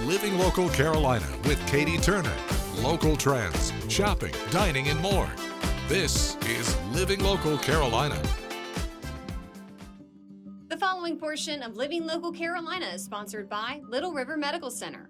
Living Local Carolina with Katie Turner. Local trends, shopping, dining, and more. This is Living Local Carolina. The following portion of Living Local Carolina is sponsored by Little River Medical Center.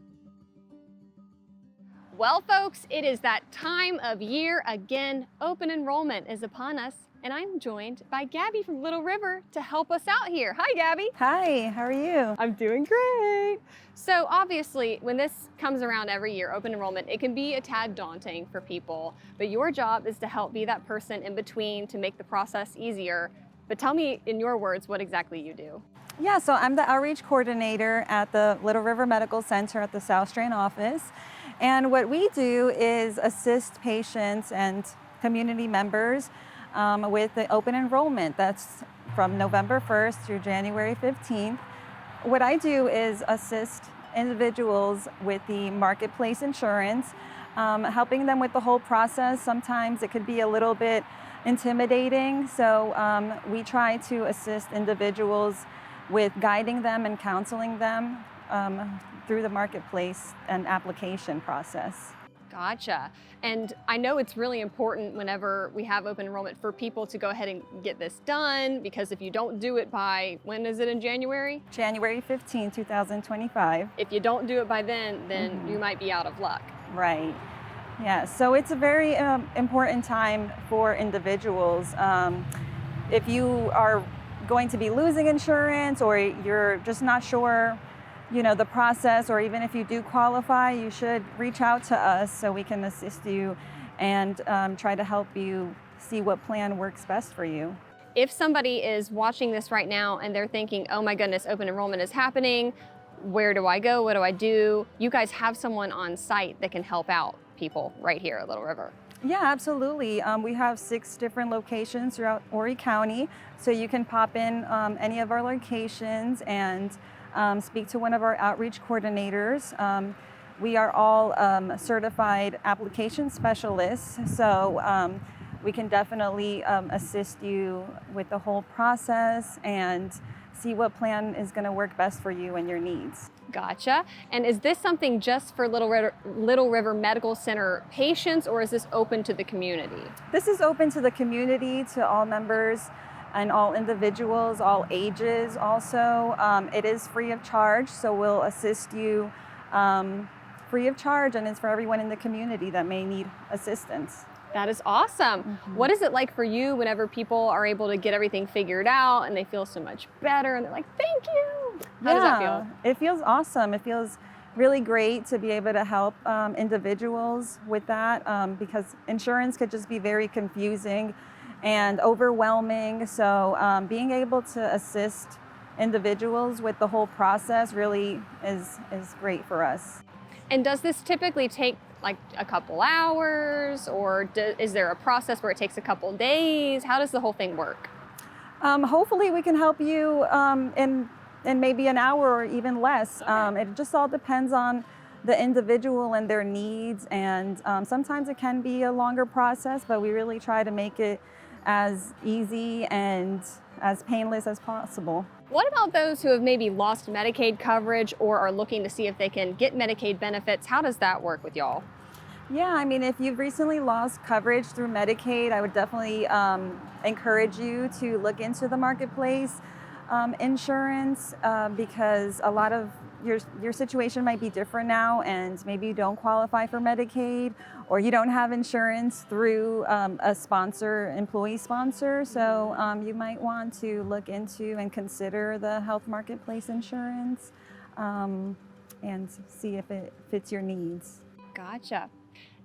Well, folks, it is that time of year again. Open enrollment is upon us, and I'm joined by Gabby from Little River to help us out here. Hi, Gabby. Hi, how are you? I'm doing great. So obviously, when this comes around every year, open enrollment, it can be a tad daunting for people, but your job is to help be that person in between to make the process easier. But tell me in your words what exactly you do. Yeah, so I'm the outreach coordinator at the Little River Medical Center at the South Strand office. And what we do is assist patients and community members with the open enrollment. That's from November 1st through January 15th. What I do is assist individuals with the marketplace insurance, helping them with the whole process. Sometimes it could be a little bit intimidating, so we try to assist individuals with guiding them and counseling them through the marketplace and application process. Gotcha. And I know it's really important whenever we have open enrollment for people to go ahead and get this done, because if you don't do it by, when is it in January? January 15, 2025. If you don't do it by then you might be out of luck. Right. Yeah, so it's a very important time for individuals. If you are going to be losing insurance, or you're just not sure, the process, or even if you do qualify, you should reach out to us so we can assist you and try to help you see what plan works best for you. If somebody is watching this right now and they're thinking, oh my goodness, open enrollment is happening, where do I go? What do I do? You guys have someone on site that can help out people right here at Little River. Yeah, absolutely. We have 6 different locations throughout Horry County, so you can pop in any of our locations and speak to one of our outreach coordinators. We are all certified application specialists, so we can definitely assist you with the whole process and see what plan is going to work best for you and your needs. Gotcha. And is this something just for Little River Medical Center patients, or is this open to the community? This is open to the community, to all members and all individuals, all ages also. It is free of charge, so we'll assist you free of charge, and it's for everyone in the community that may need assistance. That is awesome. What is it like for you whenever people are able to get everything figured out and they feel so much better and they're like, thank you? How does that feel? It feels awesome. It feels really great to be able to help individuals with that, because insurance could just be very confusing and overwhelming. So being able to assist individuals with the whole process really is great for us. And does this typically take like a couple hours, or is there a process where it takes a couple days? How does the whole thing work? Hopefully we can help you in maybe an hour or even less. Okay. It just all depends on the individual and their needs, and sometimes it can be a longer process, but we really try to make it as easy and as painless as possible. What about those who have maybe lost Medicaid coverage or are looking to see if they can get Medicaid benefits? How does that work with y'all? Yeah, I mean, if you've recently lost coverage through Medicaid, I would definitely encourage you to look into the marketplace insurance, because a lot of your situation might be different now, and maybe you don't qualify for Medicaid, or you don't have insurance through a sponsor, employee sponsor. So you might want to look into and consider the health marketplace insurance and see if it fits your needs. Gotcha.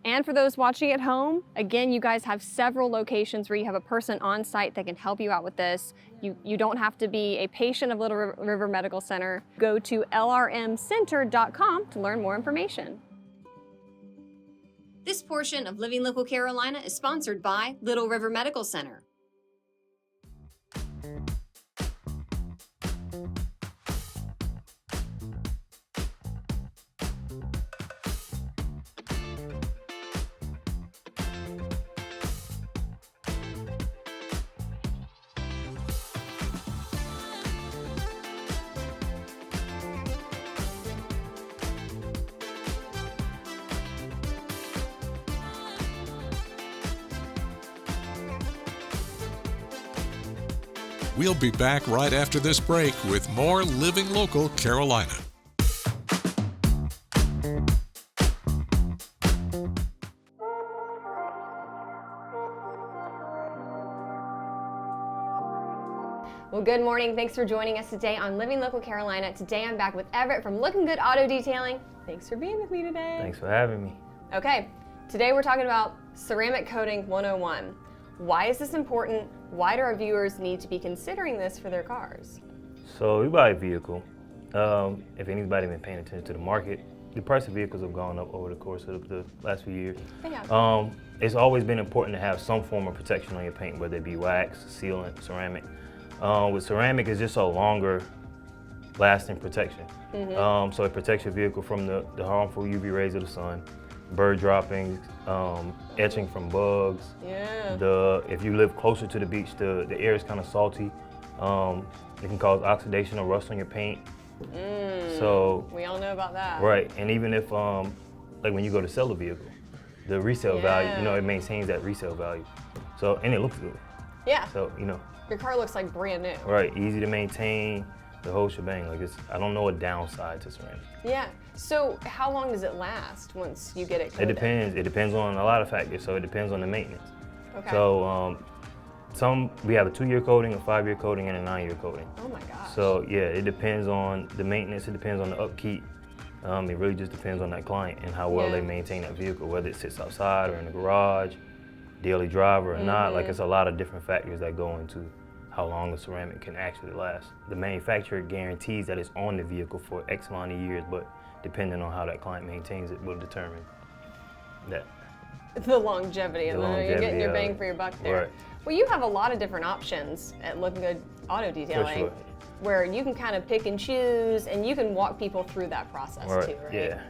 And for those watching at home, again, you guys have several locations where you have a person on site that can help you out with this. You don't have to be a patient of Little River Medical Center. Go to lrmcenter.com to learn more information. This portion of Living Local Carolina is sponsored by Little River Medical Center. We'll be back right after this break with more Living Local Carolina. Well, good morning. Thanks for joining us today on Living Local Carolina. Today I'm back with Everett from Looking Good Auto Detailing. Thanks for being with me today. Thanks for having me. Okay, today we're talking about ceramic coating 101. Why is this important? Why do our viewers need to be considering this for their cars? So you buy a vehicle. If anybody's been paying attention to the market, the price of vehicles have gone up over the course of the last few years. Yeah. It's always been important to have some form of protection on your paint, whether it be wax, sealant, ceramic. With ceramic, it's just a longer lasting protection. So it protects your vehicle from the harmful UV rays of the sun, bird droppings, etching from bugs. Yeah. If you live closer to the beach, the air is kind of salty. It can cause oxidation or rust on your paint. So we all know about that. right, and even if like when you go to sell a vehicle, the resale value, it maintains that resale value. So, and it looks good. Yeah. So, Your car looks like brand new. right, easy to maintain, the whole shebang. Like I don't know a downside to ceramic. Yeah. So how long does it last once you get it It coated? depends. It depends on a lot of factors. So it depends on the maintenance. Okay. So we have a 2-year coating, a 5-year coating, and a 9-year coating. Oh my gosh. So yeah, it depends on the maintenance. It depends on the upkeep. It really just depends on that client and how well they maintain that vehicle, whether it sits outside or in the garage, daily driver or not. Like it's a lot of different factors that go into how long the ceramic can actually last. The manufacturer guarantees that it's on the vehicle for X amount of years, but depending on how that client maintains it will determine that. The longevity, and you're getting your bang for your buck there. Right. Well, you have a lot of different options at Looking Good Auto Detailing, sure. where you can kind of pick and choose, and you can walk people through that process too, right? Yeah,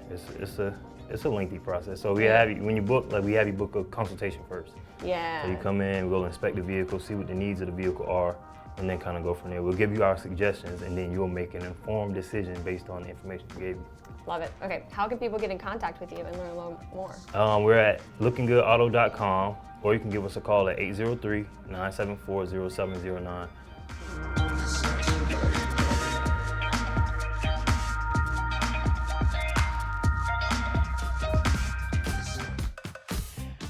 it's a lengthy process. So we have you, when you book, we have you book a consultation first. Yeah. So you come in, we'll inspect the vehicle, see what the needs of the vehicle are, and then kind of go from there. We'll give you our suggestions, and then you'll make an informed decision based on the information we gave you. Love it. Okay, how can people get in contact with you and learn a little more? We're at lookinggoodauto.com, or you can give us a call at 803-974-0709.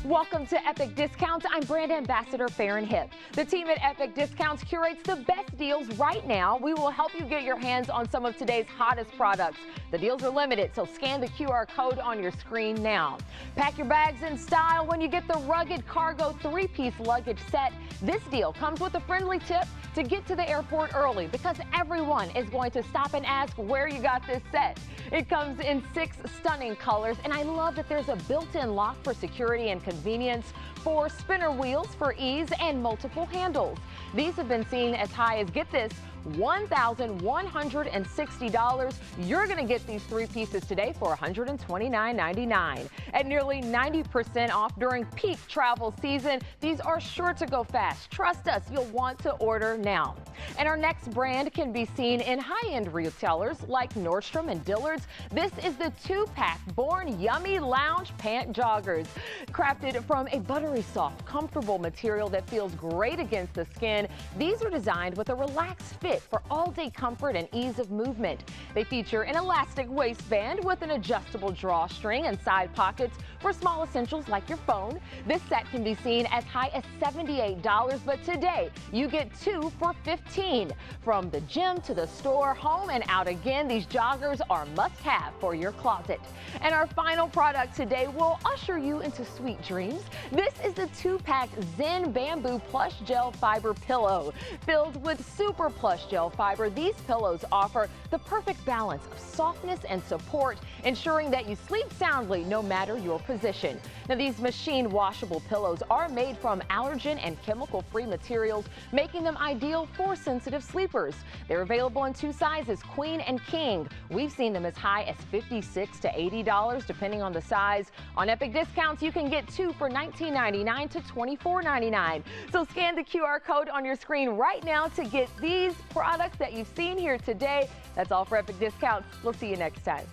Welcome to Epic Discounts. I'm brand ambassador Farron Hip. The team at Epic Discounts curates the best deals right now. We will help you get your hands on some of today's hottest products. The deals are limited, so scan the QR code on your screen now. Pack your bags in style when you get the Rugged Cargo 3-piece luggage set. This deal comes with a friendly tip to get to the airport early, because everyone is going to stop and ask where you got this set. It comes in 6 stunning colors, and I love that there's a built-in lock for security and convenience, 4 spinner wheels for ease, and multiple handles. These have been seen as high as, get this, $1,160. You're going to get these 3 pieces today for $129.99. At nearly 90% off during peak travel season, these are sure to go fast. Trust us, you'll want to order now. And our next brand can be seen in high-end retailers like Nordstrom and Dillard's. This is the 2-pack Born Yummy Lounge Pant Joggers. Crafted from a buttery soft, comfortable material that feels great against the skin, these are designed with a relaxed fit for all-day comfort and ease of movement. They feature an elastic waistband with an adjustable drawstring and side pockets for small essentials like your phone. This set can be seen as high as $78, but today you get 2 for $15. From the gym to the store, home and out again, these joggers are must-have for your closet. And our final product today will usher you into sweet dreams. This is the 2-pack Zen Bamboo Plush Gel Fiber Pillow. Filled with super plush gel fiber, these pillows offer the perfect balance of softness and support, ensuring that you sleep soundly no matter your position. Now, these machine washable pillows are made from allergen and chemical-free materials, making them ideal for sensitive sleepers. They're available in 2 sizes, queen and king. We've seen them as high as $56 to $80, depending on the size. On Epic Discounts, you can get 2 for $19.99 to $24.99. So scan the QR code on your screen right now to get these products that you've seen here today. That's all for Epic Discounts. We'll see you next time.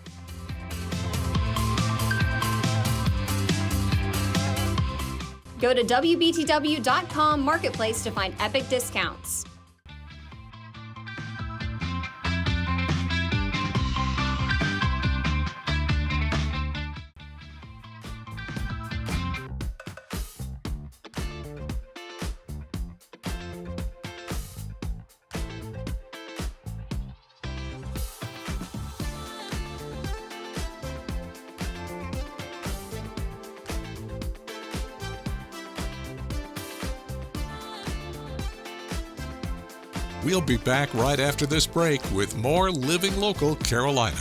Go to WBTW.com Marketplace to find Epic Discounts. We'll be back right after this break with more Living Local Carolina.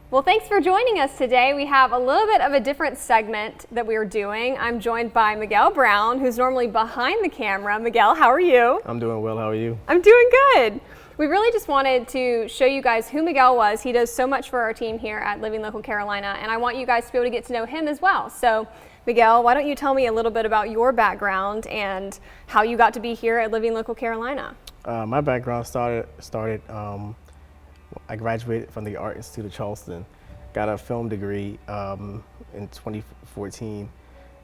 Well, thanks for joining us today. We have a little bit of a different segment that we are doing. I'm joined by Miguel Brown, who's normally behind the camera. Miguel, how are you? I'm doing well. How are you? I'm doing good. We really just wanted to show you guys who Miguel was. He does so much for our team here at Living Local Carolina, and I want you guys to be able to get to know him as well. So, Miguel, why don't you tell me a little bit about your background and how you got to be here at Living Local Carolina? My background started. I graduated from the Art Institute of Charleston, got a film degree in 2014,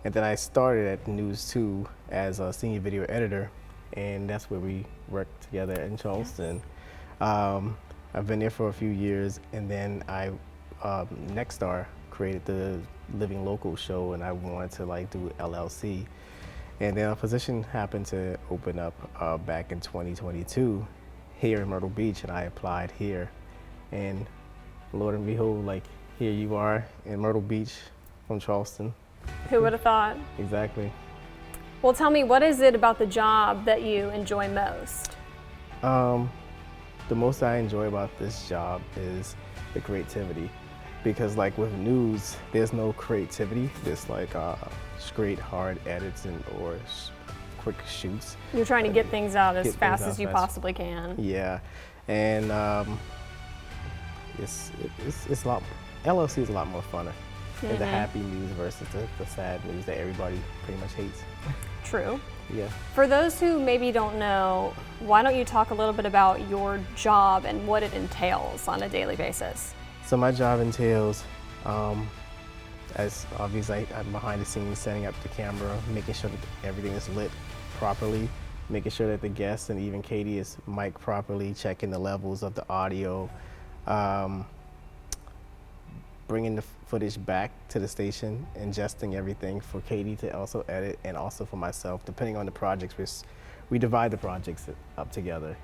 and then I started at News 2 as a senior video editor, and that's where we worked together in Charleston. I've been there for a few years, and then Nexstar created the Living Local show, and I wanted to do LLC, and then a position happened to open up back in 2022 here in Myrtle Beach, and I applied here, and Lord and behold, here you are in Myrtle Beach from Charleston. Who would have thought? Exactly. Well, tell me, what is it about the job that you enjoy most? The most I enjoy about this job is the creativity, because with news, there's no creativity. There's straight, hard edits or quick shoots. You're trying to get things out as fast as you possibly can. Yeah, and it's a lot. LLC is a lot more funner. And the happy news versus the sad news that everybody pretty much hates. True. Yeah. For those who maybe don't know, why don't you talk a little bit about your job and what it entails on a daily basis? So my job entails, as obviously I'm behind the scenes, setting up the camera, making sure that everything is lit properly, making sure that the guests and even Katie is mic'd properly, checking the levels of the audio, bringing the footage back to the station, ingesting everything for Katie to also edit, and also for myself, depending on the projects. We divide the projects up together.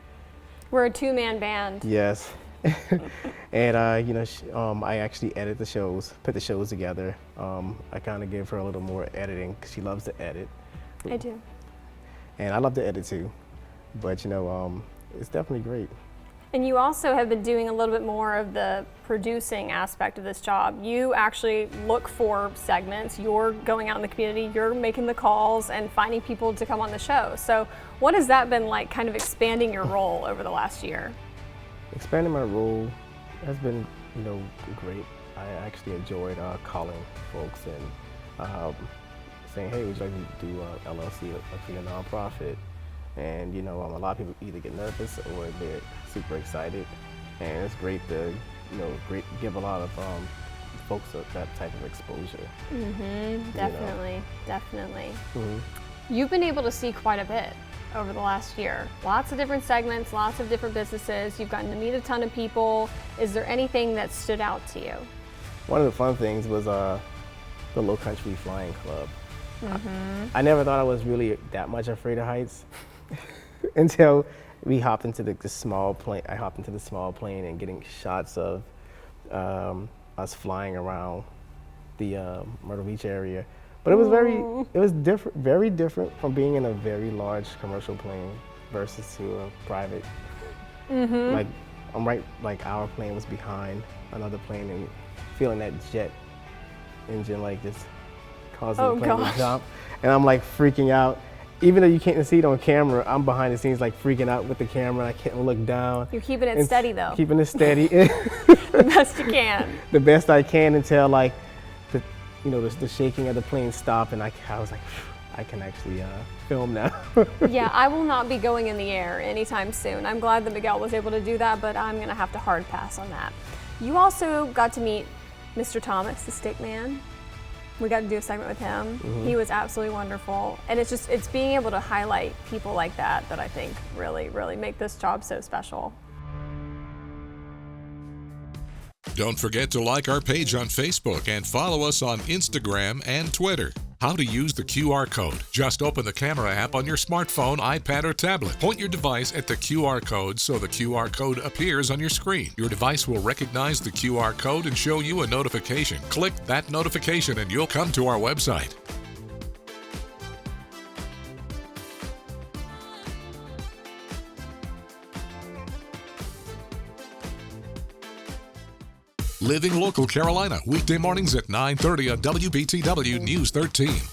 We're a two-man band. Yes. And I actually edit the shows, put the shows together. I kind of give her a little more editing because she loves to edit. I do. And I love to edit too, but it's definitely great. And you also have been doing a little bit more of the producing aspect of this job. You actually look for segments, you're going out in the community, you're making the calls and finding people to come on the show. So what has that been like, kind of expanding your role over the last year? Expanding my role has been, great. I actually enjoyed calling folks and saying, hey, would you like to do LLC, a nonprofit? And a lot of people either get nervous or they're super excited, and it's great to give a lot of folks that type of exposure. Definitely. Mm-hmm. You've been able to see quite a bit over the last year. Lots of different segments, lots of different businesses. You've gotten to meet a ton of people. Is there anything that stood out to you? One of the fun things was the Low Country Flying Club. I never thought I was really that much afraid of heights until we hopped into the small plane. I hopped into the small plane and getting shots of us flying around the Myrtle Beach area. But it was different, very different from being in a very large commercial plane versus to a private. Our plane was behind another plane and feeling that jet engine just causing the plane to jump. And I'm freaking out. Even though you can't see it on camera, I'm behind the scenes freaking out with the camera. I can't look down. You're keeping it steady though. Keeping it steady. The best you can. The best I can until the shaking of the plane stopped, and I was like, I can actually film now. Yeah, I will not be going in the air anytime soon. I'm glad that Miguel was able to do that, but I'm gonna have to hard pass on that. You also got to meet Mr. Thomas, the stick man. We got to do a segment with him. He was absolutely wonderful. And it's being able to highlight people like that I think really, really make this job so special. Don't forget to like our page on Facebook and follow us on Instagram and Twitter. How to use the QR code. Just open the camera app on your smartphone, iPad, or tablet. Point your device at the QR code so the QR code appears on your screen. Your device will recognize the QR code and show you a notification. Click that notification and you'll come to our website. Living Local Carolina, weekday mornings at 9:30 on WBTW News 13.